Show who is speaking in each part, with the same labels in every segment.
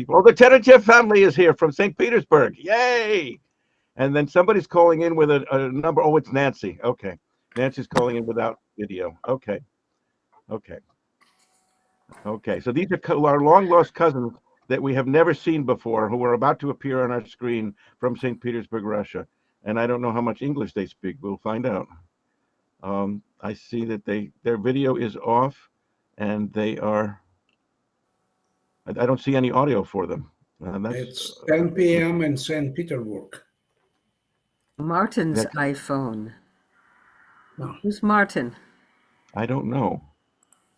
Speaker 1: people. Oh, the Terachev family is here from St. Petersburg. Yay! And then somebody's calling in with a number. Oh, it's Nancy. Okay. Nancy's calling in without video. Okay. Okay. Okay. So these are our long lost cousins that we have never seen before who are about to appear on our screen from St. Petersburg, Russia. And I don't know how much English they speak. We'll find out. I see that their video is off and they are. I don't see any audio for them.
Speaker 2: It's 10 p.m. in St. Petersburg.
Speaker 3: Martin's iPhone.
Speaker 2: No.
Speaker 3: Who's Martin?
Speaker 1: I don't know.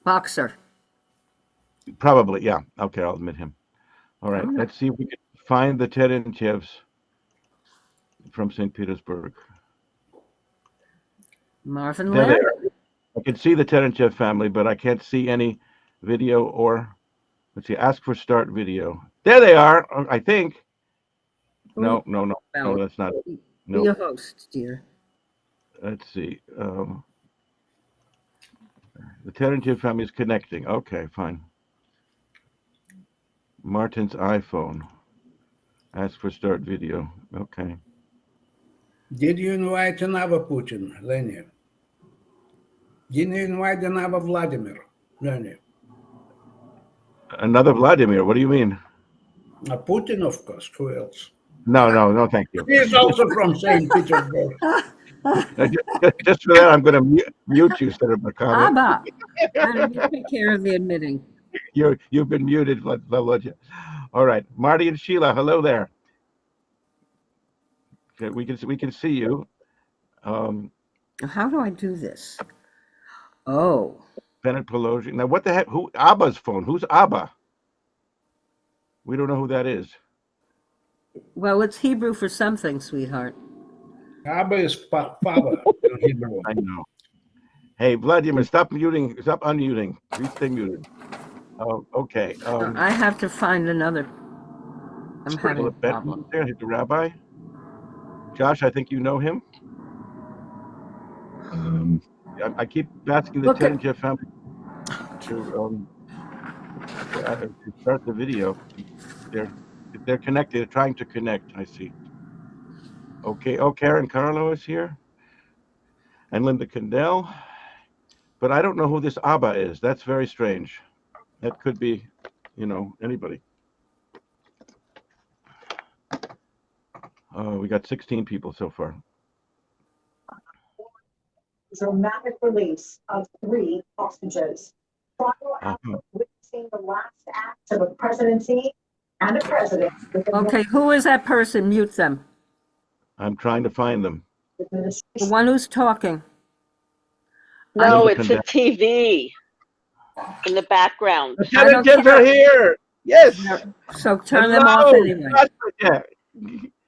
Speaker 3: Boxer.
Speaker 1: Probably, yeah. Okay, I'll admit him. All right, let's see if we can find the Terenchevs from St. Petersburg.
Speaker 3: Marvin
Speaker 1: There
Speaker 3: Laird?
Speaker 1: they are. I can see the Terenchev family, but I can't see any video or, let's see, ask for start video. There they are, I think. No, that's not it.
Speaker 3: Be a host, dear.
Speaker 1: Let's see. The Terenchev family is connecting. Okay, fine. Martin's iPhone. Ask for start video. Okay.
Speaker 2: Did you invite another Putin, Lenny? Did you invite another Vladimir, Lenny?
Speaker 1: Another Vladimir? What do you mean?
Speaker 2: Putin, of course. Who else?
Speaker 1: No, thank you.
Speaker 2: He's also from St. Petersburg.
Speaker 1: Just for that, I'm going to mute you, Senator McConnell.
Speaker 3: Abba. You take care of the admitting.
Speaker 1: You've been muted, Volodya. All right, Marty and Sheila, hello there. Okay, we can see you.
Speaker 3: How do I do this? Oh.
Speaker 1: Bennett Pelosi. Now, what the heck? Who? Abba's phone. Who's Abba? We don't know who that is.
Speaker 3: Well, it's Hebrew for something, sweetheart.
Speaker 2: Abba is father in Hebrew.
Speaker 1: I know. Hey, Vladimir, stop unmuting. Please stay muted. Okay.
Speaker 3: I have to find another. I'm having a problem.
Speaker 1: There, the rabbi. Josh, I think you know him. I keep asking the Terenchev family to start the video. They're connected. They're trying to connect. I see. Okay. Oh, Karen Carlo is here, and Linda Kendall. But I don't know who this Abba is. That's very strange. That could be, anybody. We got 16 people so far.
Speaker 4: Dramatic release of 3 hostages. Witnessing the last act of a presidency and a president.
Speaker 3: Okay, who is that person? Mute them.
Speaker 1: I'm trying to find them.
Speaker 3: The one who's talking.
Speaker 5: No, it's a TV in the background.
Speaker 1: The Terenchevs are here. Yes.
Speaker 3: So turn them off anyway.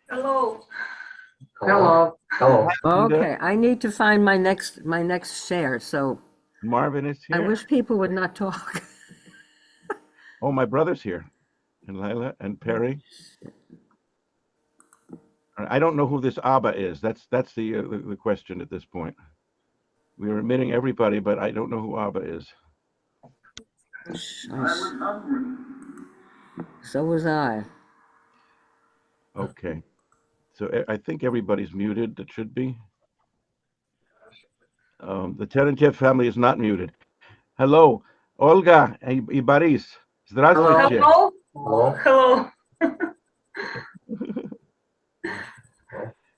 Speaker 4: Hello.
Speaker 6: Hello.
Speaker 3: Okay, I need to find my next share. So
Speaker 1: Marvin is here.
Speaker 3: I wish people would not talk.
Speaker 1: Oh, my brother's here, and Lila and Perry. I don't know who this Abba is. That's the question at this point. We are admitting everybody, but I don't know who Abba is.
Speaker 3: So was I.
Speaker 1: Okay. So I think everybody's muted. That should be. The Terenchev family is not muted. Hello, Olga и Борис. Здравствуйте.
Speaker 6: Hello.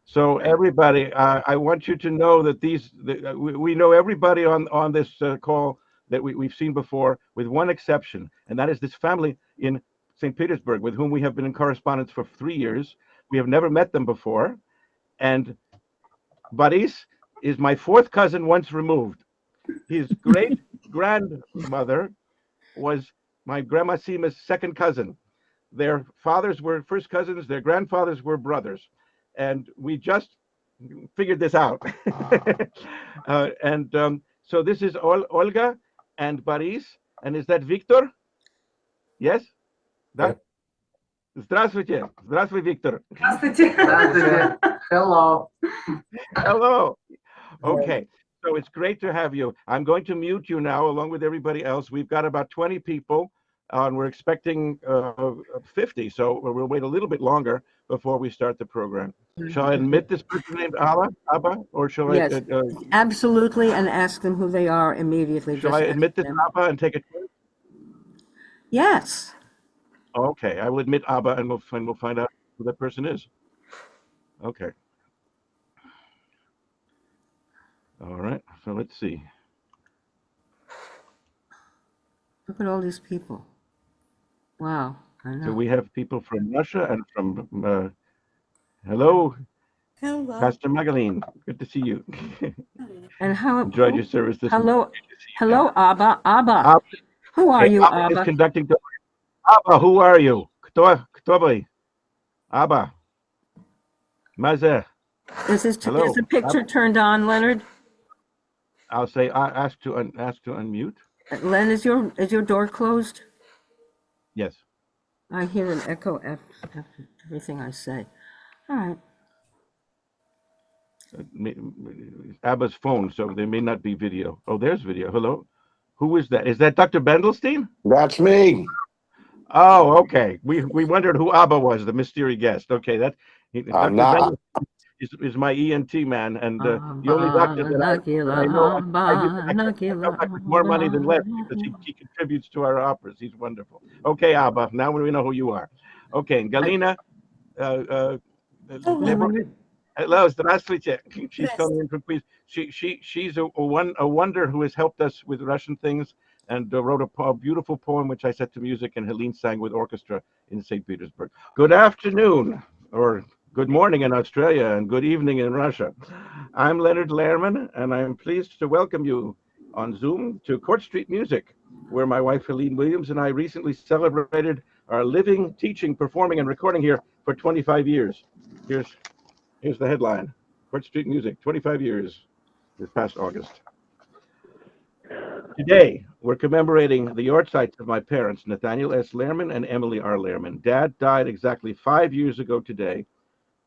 Speaker 1: So everybody, I want you to know that we know everybody on this call that we've seen before, with one exception, and that is this family in St. Petersburg with whom we have been in correspondence for 3 years. We have never met them before, and Boris is my 4th cousin once removed. His great grandmother was my Grandma Seema's 2nd cousin. Their fathers were first cousins, their grandfathers were brothers, and we just figured this out. So this is Olga and Boris, and is that Victor? Yes? Да? Здравствуйте. Здравствуй, Victor.
Speaker 6: Здравствуйте. Hello.
Speaker 1: Hello. Okay. So it's great to have you. I'm going to mute you now along with everybody else. We've got about 20 people and we're expecting 50, so we'll wait a little bit longer before we start the program. Shall I admit this person named Abba, or shall I?
Speaker 3: Yes, absolutely, and ask them who they are immediately.
Speaker 1: Shall
Speaker 3: Just
Speaker 1: I
Speaker 3: ask
Speaker 1: admit this
Speaker 3: them.
Speaker 1: Abba and take it?
Speaker 3: Yes.
Speaker 1: Okay, I will admit Abba, and we'll find out who that person is. Okay. All right. So let's see.
Speaker 3: Look at all these people. Wow, I know.
Speaker 1: So we have people from Russia and from. Hello,
Speaker 7: Hello.
Speaker 1: Pastor Magaline. Good to see you.
Speaker 3: And how
Speaker 1: Enjoyed your service this
Speaker 3: hello,
Speaker 1: morning.
Speaker 3: hello, Abba.
Speaker 1: Abba,
Speaker 3: Who are
Speaker 1: hey,
Speaker 3: you,
Speaker 1: Abba is
Speaker 3: Abba?
Speaker 1: conducting. Abba, who are you? Kto by? Abba. Mazer.
Speaker 3: Is
Speaker 1: Hello.
Speaker 3: the picture turned on, Leonard?
Speaker 1: I'll say ask to unmute.
Speaker 3: Len, is your door closed?
Speaker 1: Yes.
Speaker 3: I hear an echo after everything I say. All right.
Speaker 1: Abba's phone, so there may not be video. Oh, there's video. Hello. Who is that? Is that Dr. Bendelstein?
Speaker 8: That's me.
Speaker 1: Oh, okay. We wondered who Abba was, the mystery guest. Okay, Dr.
Speaker 8: Not.
Speaker 1: Bendelstein is my ENT man, and the only doctor that I know. I come back with more money than less because he contributes to our operas. He's wonderful. Okay, Abba. Now we know who you are. Okay, and Galina. Hello, здравствуйте. She's coming in from Queens. She's a wonder who has helped us with Russian things, and wrote a beautiful poem which I set to music, and Helene sang with orchestra in St. Petersburg. Good afternoon, or good morning in Australia, and good evening in Russia. I'm Leonard Lehrman, and I'm pleased to welcome you on Zoom to Court Street Music, where my wife Helene Williams and I recently celebrated our living, teaching, performing, and recording here for 25 years. Here's the headline: Court Street Music, 25 years this past August. Today, we're commemorating the yahrzeits of my parents, Nathaniel S. Lehrman and Emily R. Lehrman. Dad died exactly 5 years ago today,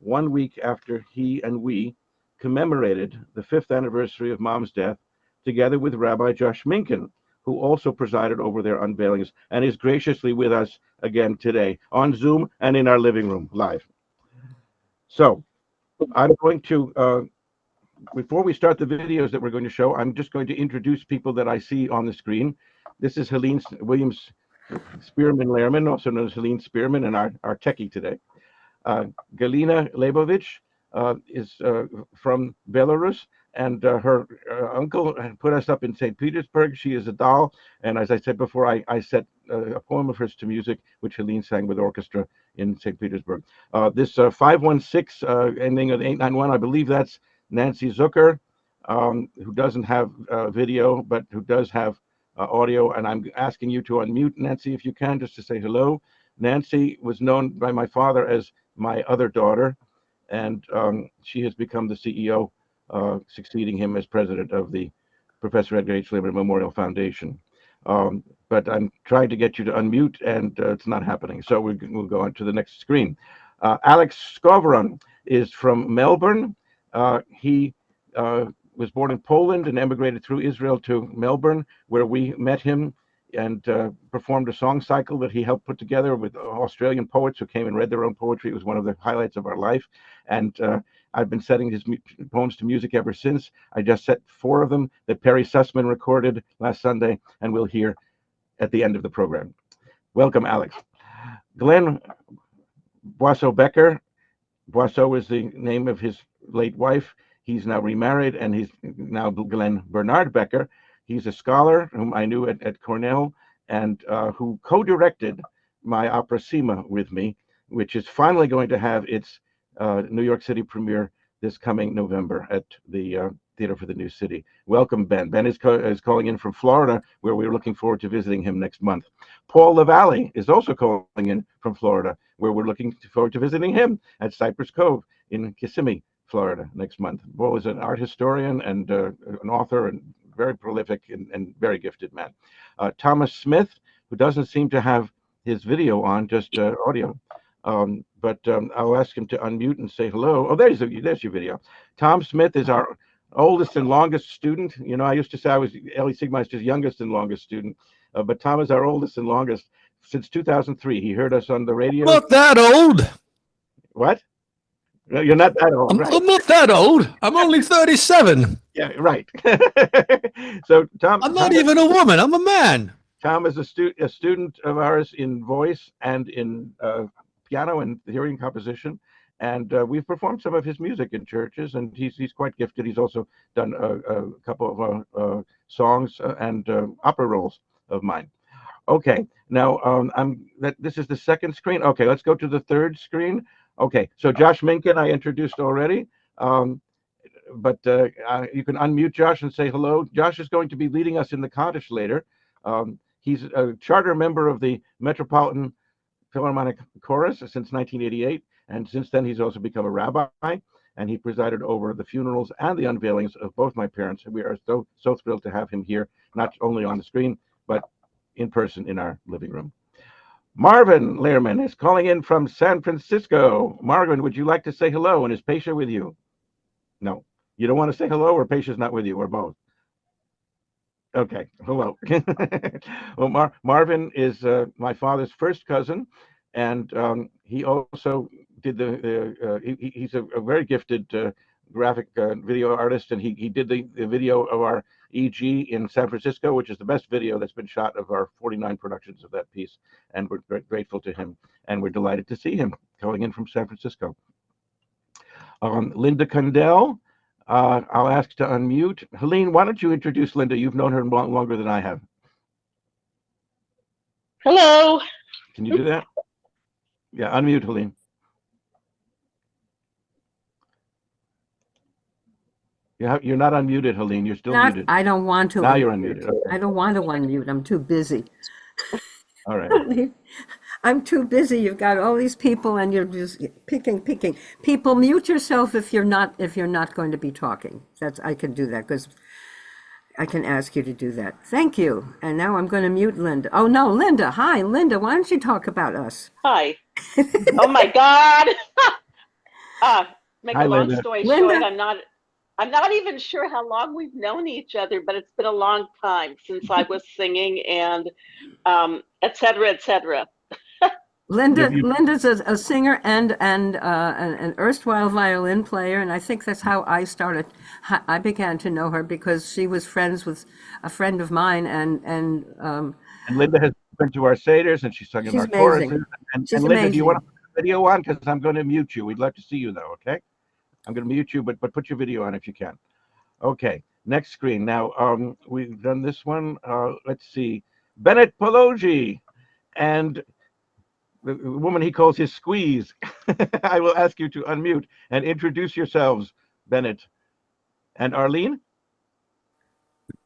Speaker 1: 1 week after he and we commemorated the 5th anniversary of Mom's death, together with Rabbi Josh Minkin, who also presided over their unveilings and is graciously with us again today on Zoom and in our living room live. So, I'm going to, before we start the videos that we're going to show, I'm just going to introduce people that I see on the screen. This is Helene Williams Spearman Lehrman, also known as Helene Spearman, and our techie today. Galina Leibovich is from Belarus, and her uncle put us up in St. Petersburg. She is a doll, and as I said before, I set a poem of hers to music, which Helene sang with orchestra in St. Petersburg. This 516 ending of 891, I believe that's Nancy Zucker, who doesn't have video, but who does have audio, and I'm asking you to unmute, Nancy, if you can, just to say hello. Nancy was known by my father as my other daughter, and she has become the CEO, succeeding him as president of the Professor Edgar H. Lehrman Memorial Foundation. But I'm trying to get you to unmute, and it's not happening. So we'll go on to the next screen. Alex Skovron is from Melbourne. He was born in Poland and emigrated through Israel to Melbourne, where we met him and performed a song cycle that he helped put together with Australian poets who came and read their own poetry. It was one of the highlights of our life. And I've been setting his poems to music ever since. I just set 4 of them that Perry Sussman recorded last Sunday, and we'll hear at the end of the program. Welcome, Alex. Glenn Boisseau Becker. Boisseau is the name of his late wife. He's now remarried, and he's now Glenn Bernard Becker. He's a scholar whom I knew at Cornell, and who co-directed my opera Sima with me, which is finally going to have its New York City premiere this coming November at the Theater for the New City. Welcome, Ben. Ben is calling in from Florida, where we're looking forward to visiting him next month. Paul LaValle is also calling in from Florida, where we're looking forward to visiting him at Cypress Cove in Kissimmee, Florida, next month. Paul is an art historian and an author, and very prolific and very gifted man. Thomas Smith, who doesn't seem to have his video on, just audio. But I'll ask him to unmute and say hello. Oh, there's your video. Tom Smith is our oldest and longest student. You know, I used to say I was Ellie Siegmeister's youngest and longest student, but Tom is our oldest and longest since 2003. He heard us on the radio.
Speaker 7: Not that old.
Speaker 1: What? No, you're not that old, right?
Speaker 7: I'm not that old. I'm only 37.
Speaker 1: Yeah, right. So
Speaker 7: I'm not even a woman. I'm a man.
Speaker 1: Tom is a student of ours in voice and in piano and hearing composition, and we've performed some of his music in churches, and he's quite gifted. He's also done a couple of songs and opera roles of mine. Okay, now this is the second screen. Okay, let's go to the third screen. Okay, so Josh Minkin, I introduced already, but you can unmute Josh and say hello. Josh is going to be leading us in the Kaddish later. He's a charter member of the Metropolitan Philharmonic Chorus since 1988, and since then he's also become a rabbi, and he presided over the funerals and the unveilings of both my parents. And we are so thrilled to have him here, not only on the screen, but in person in our living room. Marvin Lehrman is calling in from San Francisco. Marvin, would you like to say hello? And is Pesha with you? No. You don't want to say hello, or Pesha's not with you, or both? Okay, hello. Well, Marvin is my father's first cousin, and he also did he's a very gifted graphic video artist, and he did the video of our EG in San Francisco, which is the best video that's been shot of our 49 productions of that piece, and we're very grateful to him, and we're delighted to see him calling in from San Francisco. Linda Condell, I'll ask to unmute. Helene, why don't you introduce Linda? You've known her longer than I have.
Speaker 5: Hello.
Speaker 1: Can you do that? Yeah, unmute, Helene. You're not unmuted, Helene. You're still muted.
Speaker 3: I don't want to.
Speaker 1: Now you're unmuted. Okay.
Speaker 3: I don't want to unmute. I'm too busy.
Speaker 1: All right.
Speaker 3: I'm too busy. You've got all these people, and you're just picking. People, mute yourself if you're not going to be talking. I can do that because I can ask you to do that. Thank you. And now I'm going to mute Linda. Oh no, Linda. Hi, Linda. Why don't you talk about us?
Speaker 5: Hi. Oh my God. Make
Speaker 1: Hi,
Speaker 5: a long
Speaker 1: Linda.
Speaker 5: story
Speaker 3: Linda.
Speaker 5: short, I'm not even sure how long we've known each other, but it's been a long time since I was singing and et cetera, et cetera.
Speaker 3: Linda's a singer and an erstwhile violin player, and I think that's how I began to know her, because she was friends with a friend of mine, and
Speaker 1: Linda has been to our seders, and she's sung in
Speaker 3: she's
Speaker 1: our choruses.
Speaker 3: amazing.
Speaker 1: And
Speaker 3: She's
Speaker 1: Linda,
Speaker 3: amazing.
Speaker 1: do you want to put the video on? Because I'm going to mute you. We'd love to see you, though. Okay, I'm going to mute you, but put your video on if you can. Okay, next screen. Now we've done this one. Let's see, Bennett Pologi and the woman he calls his squeeze. I will ask you to unmute and introduce yourselves, Bennett and Arlene.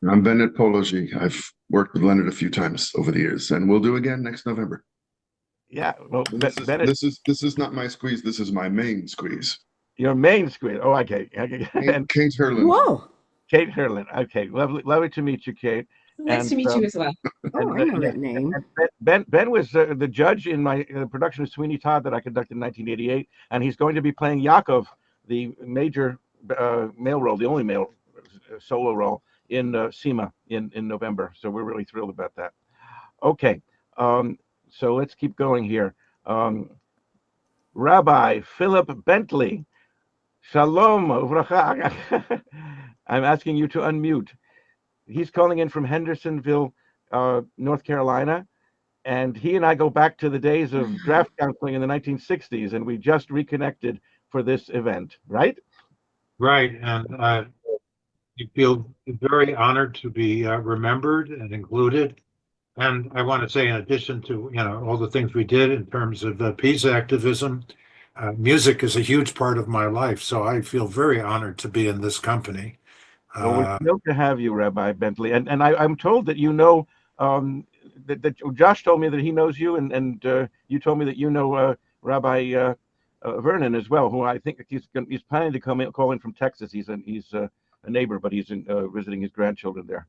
Speaker 9: I'm Bennett Pologi. I've worked with Leonard a few times over the years, and we'll do again next November.
Speaker 1: Yeah, well,
Speaker 9: Bennett, this is not my squeeze. This is my main squeeze.
Speaker 1: Your main squeeze. Oh, okay.
Speaker 9: And Kate Herlin.
Speaker 3: Whoa.
Speaker 1: Kate Herlin. Okay, lovely to meet you, Kate.
Speaker 10: Nice to meet you as well.
Speaker 3: Oh, I know that name.
Speaker 1: Ben was the judge in my production of Sweeney Todd that I conducted in 1988, and he's going to be playing Yaakov, the major male role, the only male solo role in SEMA in November. So we're really thrilled about that. Okay, so let's keep going here. Rabbi Philip Bentley, Shalom Uvracha. I'm asking you to unmute. He's calling in from Hendersonville, North Carolina, and he and I go back to the days of draft counseling in the 1960s, and we just reconnected for this event, right?
Speaker 11: Right, and you feel very honored to be remembered and included. And I want to say, in addition to all the things we did in terms of peace activism, music is a huge part of my life. So I feel very honored to be in this company.
Speaker 1: Well, we're thrilled to have you, Rabbi Bentley, and I'm told that you know that Josh told me that he knows you, and you told me that you know Rabbi Vernon as well, who I think he's planning to call in from Texas. He's a neighbor, but he's visiting his grandchildren there.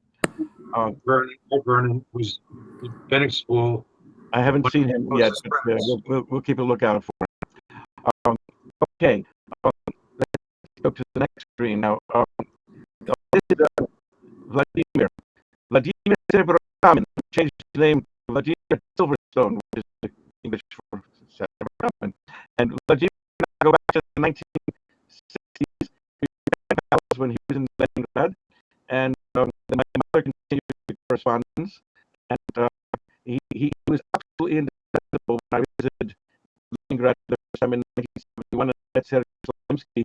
Speaker 11: Vernon was in Phoenix School.
Speaker 1: I haven't seen him yet, but we'll keep a lookout for him. Okay, let's go to the next screen now. This is Vladimir Severomin, changed his name to Vladimir Silverstone, which is English for and Vladimir, go back to the 1960s when he was in Leningrad, and my mother continued correspondence, and he was absolutely indispensable when I visited Leningrad the first time in 1971, and met Sergei Slonimsky,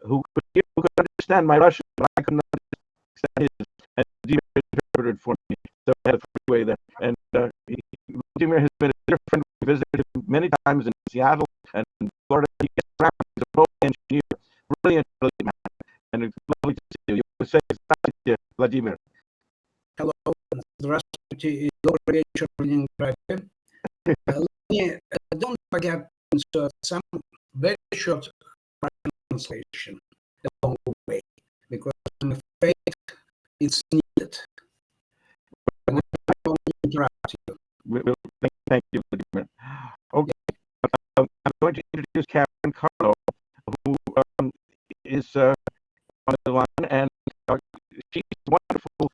Speaker 1: who could understand my Russian, but I couldn't understand his, and Vladimir interpreted for me, so I had a freeway there, and Vladimir has been a dear friend. We visited him many times in Seattle and in Florida. He gets around. He's a road engineer, brilliant man, and it's lovely to see you. You would say, Vladimir.
Speaker 2: Hello, здравствуйте, и добрый вечер в Ленинграде. Don't forget to insert some very short Russian translation along the way, because I'm afraid it's needed. I won't interrupt you.
Speaker 1: Thank you, Vladimir. Okay, I'm going to introduce Karen Carlo, who is on the line, and she's wonderful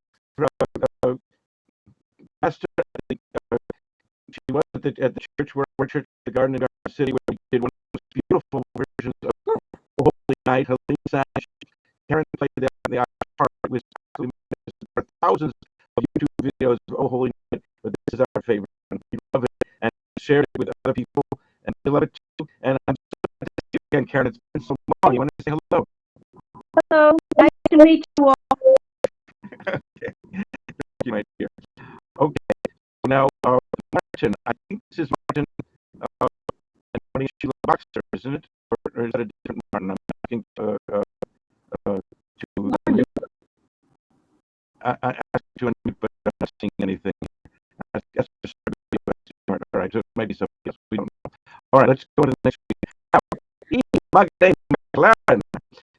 Speaker 1: pastor. She was at the church where church, the Garden in Garden City, where we did one of those beautiful versions of Holy Night. Karen played the part. It was absolutely magnificent. There are thousands of YouTube videos of Oh Holy Night, but this is our favorite. We love it and shared it with other people, and they love it too. And I'm so glad to see you again, Karen. It's been so long. You want to say hello?
Speaker 10: Hello, nice to meet you all.
Speaker 1: Okay. Thank you, my dear. Okay. Now, Martin, I think this is Martin and Sheila Boxer, isn't it? Or is that a different Martin? I'm asking I asked you to unmute, but I'm not seeing anything. I guess just all right, so maybe somebody else. We don't know. All right, let's go to the next speaker. McLaren.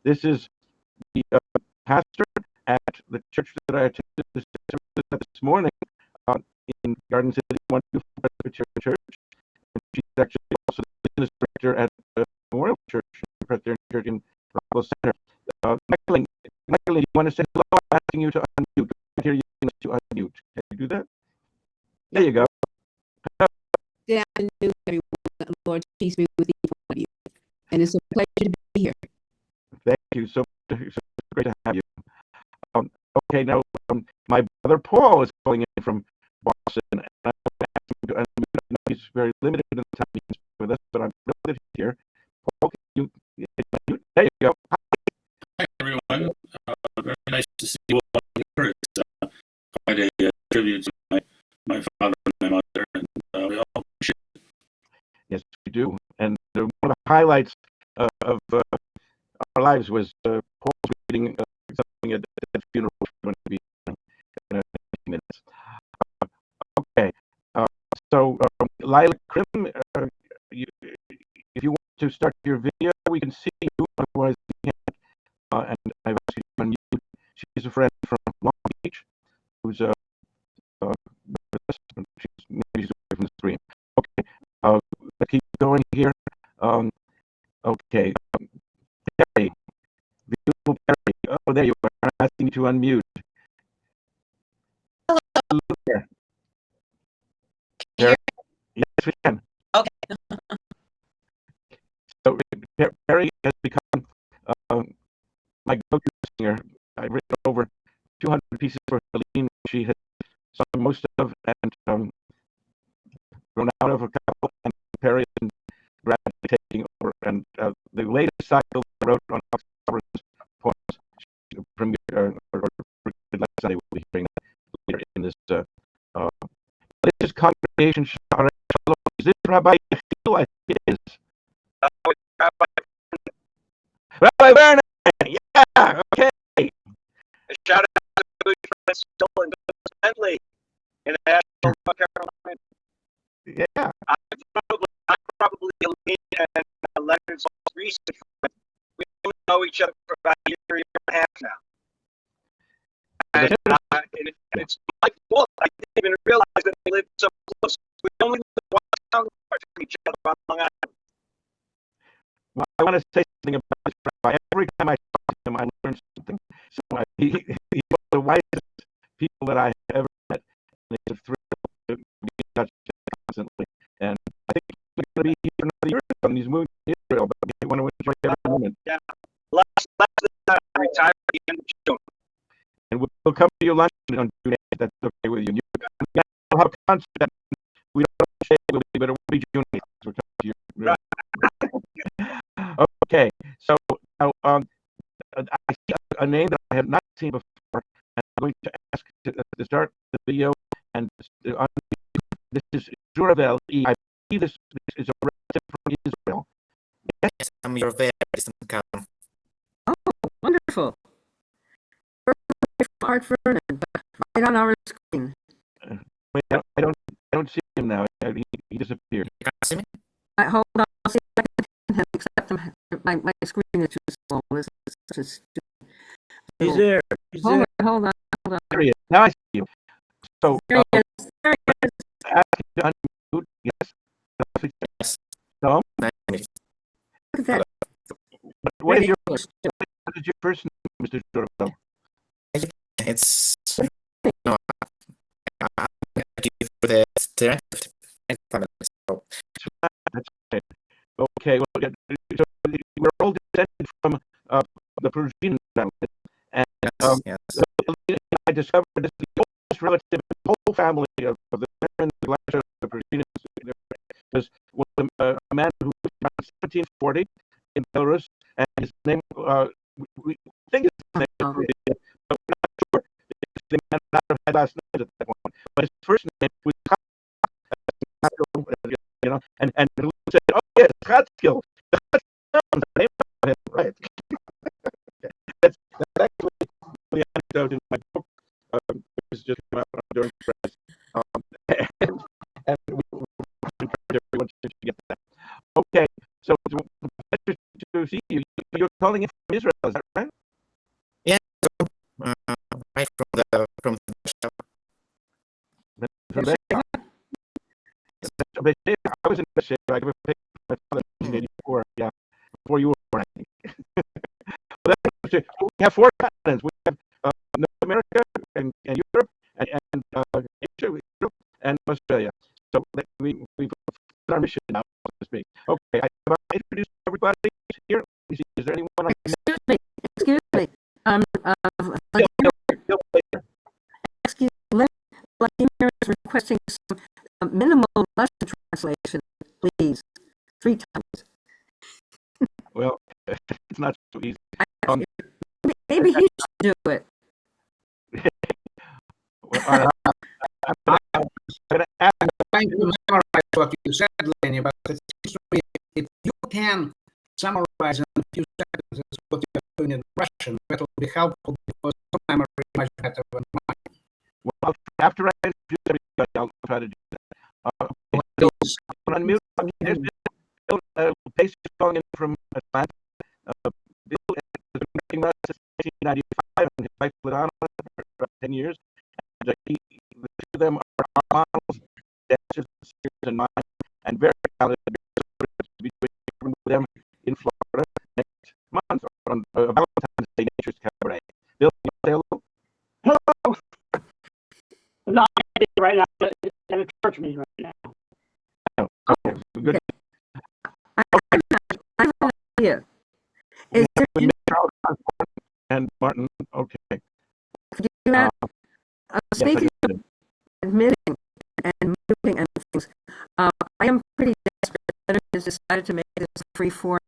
Speaker 1: This is the pastor at the church that I attended this morning in Garden City, one Presbyterian Church. And she's actually also the business director at the Memorial Church, Presbyterian Church in Rockville Center. Michaeline, you want to say hello? I'm asking you to unmute. I hear you to unmute. Can you do that? There you go.
Speaker 10: Good afternoon, everyone. Lord, peace be with each one of you. And it's a pleasure to be here.
Speaker 1: Thank you. So great to have you. Okay, now my brother Paul is calling in from Boston, and I'm asking him to unmute. I know he's very limited in the time he's with us, but I'm really here. Paul, can you unmute? There you go.
Speaker 12: Hi, everyone. Very nice to see you all here. It's quite a tribute to my father and my mother, and we all appreciate it.
Speaker 1: Yes, we do. And one of the highlights of our lives was Paul's reading something at the funeral, which we're going to be in a few minutes. Okay. So, Lila Krim, if you want to start your video, we can see you. Otherwise, we can't. And I've asked you to unmute. She's a friend from Long Beach who's with us. Maybe she's away from the screen. Okay. Let's keep going here. Okay. Perry. Beautiful Perry. Oh, there you are. I'm asking you to unmute. Hello there. Perry? Yes, we can.
Speaker 10: Okay.
Speaker 1: So Perry has become my go-to singer. I've written over 200 pieces for Helene. She has sung most of, and grown out of a couple, and Perry and gradually taking over. And the latest cycle I wrote on October's poems, premiered last Sunday. We'll be hearing that later in this. This is congregation. Is this Rabbi Yechiel? I think it is. Rabbi Werner. Yeah. Okay.
Speaker 13: A shout out to good friends Stoll and Bentley in Asheville, North Carolina.
Speaker 1: Yeah.
Speaker 13: I'm probably Helene and Leonard's most recent friend. We know each other for about a year and a half now. And it's my fault. I didn't even realize that they lived so close. We only lived one town apart from each other on Long Island.
Speaker 1: Well, I want to say something about this rabbi. Every time I talk to him, I learn something. So he's one of the wisest people that I have ever met. And it's a thrill to be on these movies in Israel, but we want to enjoy every moment.
Speaker 13: Yeah. Less retire at the end of June.
Speaker 1: And we'll come to your lunch on June 8th. That's okay with you. We'll have a concert that we don't know which day it will be, but it will be June 8th. We're coming to you. Okay, so now I see a name that I have not seen before. I'm going to ask to start the video, and this is Juravel E. I believe this is a relative from Israel.
Speaker 14: Yes, I'm your very cousin.
Speaker 3: Oh, wonderful. Art Vernon, right on our screen.
Speaker 1: Wait, I don't see him now. He disappeared.
Speaker 14: You can't see me?
Speaker 3: Hold on, I'll see if I can find him, except my screen is too small. This is such a stupid.
Speaker 1: He's there.
Speaker 3: Hold on.
Speaker 1: There he is. Now I see you. So,
Speaker 3: there he is. There he is.
Speaker 1: Ask you to unmute. Yes.
Speaker 14: Yes.
Speaker 1: No.
Speaker 14: Nice to meet you.
Speaker 3: Look at that.
Speaker 1: What is your first name, Mr. Juravel?
Speaker 14: It's no, for the family. So
Speaker 1: that's okay. Okay, well, so we're all descended from the Persian family, and
Speaker 14: yes.
Speaker 1: I discovered this is the oldest relative in the whole family of the Lehrman, the Glasgow, the Persian. Was a man who was around 1740 in Belarus, and his name we think his name was Persian, but we're not sure because they might not have had last names at that point. But his first name was you know, and who said, "Oh yes, Catskill." Right? That's actually the anecdote in my book. It was just came out during press, and we encourage everyone to get that. Okay, so pleasure to see you. You're calling in from Israel, is that right?
Speaker 14: Yeah, right from the
Speaker 1: I was in the shape. I picked my father in 1984. Yeah, before you were born, I think. We have 4 continents. We have North America and Europe and Asia, Europe and Australia. So we've put our mission now, so to speak. Okay, I've introduced everybody here. Is there anyone I can...
Speaker 3: Excuse me. Excuse me. Vladimir is requesting some minimal lesson translation, please. 3 times.
Speaker 1: Well, it's not so easy.
Speaker 3: Maybe he should do it.
Speaker 1: Well,
Speaker 2: I'm trying to summarize what you said, Lenny, but it seems to me if you can summarize in a few sentences what you're doing in Russian, that will be helpful because your memory is much better than mine.
Speaker 1: Well, after I introduce everybody, I'll try to do that. Okay, so unmute. There's Bill Pace calling in from Atlanta. Bill has been working with us since 1995 and his wife Ladonna for about 10 years. And the two of them are models, dancers, singers, and mine, and very talented. To be with them in Florida next month on Valentine's Day Nature's Cabaret. Bill, you say hello?
Speaker 15: Hello. I'm not right now at a church meeting right now.
Speaker 1: Oh, okay, good.
Speaker 3: I have an idea. Is there
Speaker 1: and Martin, okay.
Speaker 3: Could you do that? Speaking of admitting and moving and things, I am pretty desperate. Leonard has decided to make this a free-form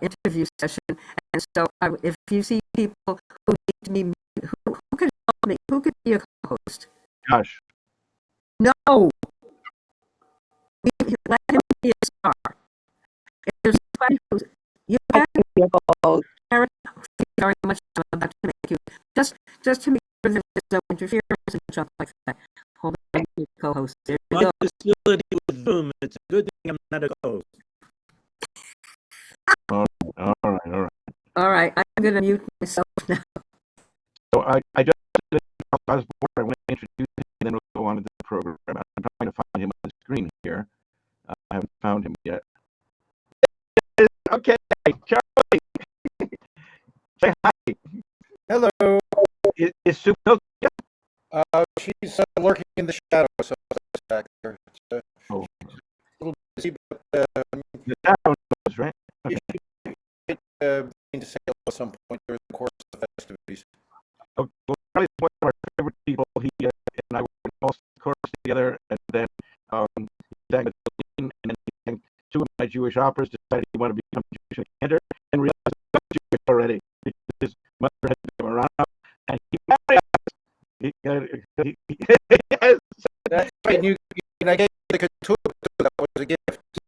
Speaker 3: interview session, and so if you see people who need to be, who could help me, who could be a co-host?
Speaker 1: Josh.
Speaker 3: No. Let him be a star. If there's somebody who's you can Karen, thank you very much. I'm about to make you just to make sure that there's no interference and stuff like that. Hold on, co-host. There you go.
Speaker 16: Facility with Zoom. It's a good thing I'm not a co-host.
Speaker 1: All right.
Speaker 3: All right, I'm going to mute myself now.
Speaker 1: So I just I want to introduce him, and then we'll go on to the program. I'm trying to find him on the screen here. I haven't found him yet. Okay, Charlie. Say hi.
Speaker 17: Hello.
Speaker 1: Is Sue Milk?
Speaker 17: She's lurking in the shadows. So back there. A little busy, but
Speaker 1: The town knows, right?
Speaker 17: You should get to Salem at some point during the course of the festivities.
Speaker 1: Oh, well, Charlie's one of our favorite people. He and I were all chorus together, and then he sang with Celine, and then he sang two of my Jewish operas. Decided he wanted to become Jewish cantor, and realized he was Jewish already. His mother had been around, and he married us. Yes.
Speaker 17: That's right. And I gave the katuba. That was a gift.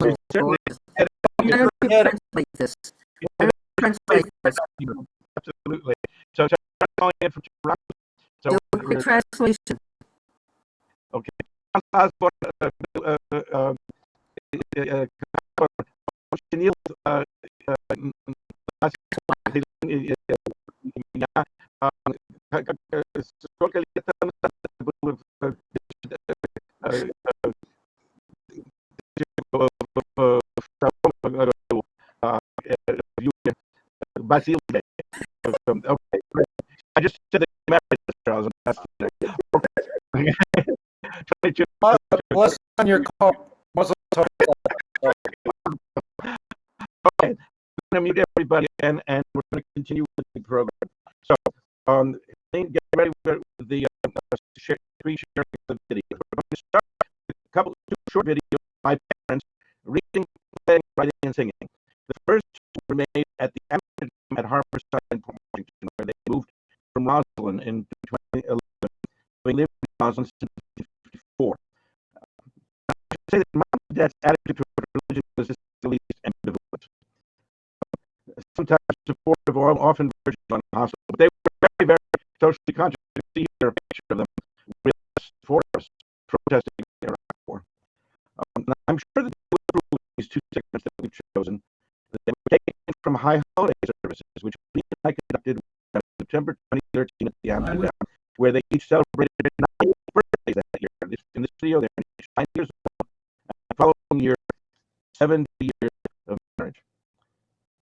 Speaker 17: So,
Speaker 1: Certainly.
Speaker 3: How do you translate this? How do you translate this?
Speaker 1: Absolutely. So I'm calling in from Toronto. So
Speaker 3: The translation.
Speaker 1: Okay. Osborne, Basil. Okay. I just said that you married us, Charles. Okay. 22.
Speaker 17: Bless on your call.
Speaker 1: Okay, I'm going to mute everybody, and we're going to continue with the program. So, get ready with the screen sharing of the video. We're going to start with two short videos of my parents reading, playing, writing, and singing. The first two were made at the Amateur at Harborside in Port Washington, where they moved from Roslyn in 2011. They lived in Roslyn since 1954. I should say that mom and dad's attitude toward religion was just the least ambivalent. Sometimes supportive, or often virtually hostile, but they were very, very socially conscious. You see here a picture of them with us, for us, protesting the Iraq War. I'm sure that they would approve of these two segments that we've chosen. They were taken from high holiday services, which we and I conducted in September 2013 at the Amsterdam, where they each celebrated their 90th birthdays that year. In this video, they're 9 years old. And the following year, 70 years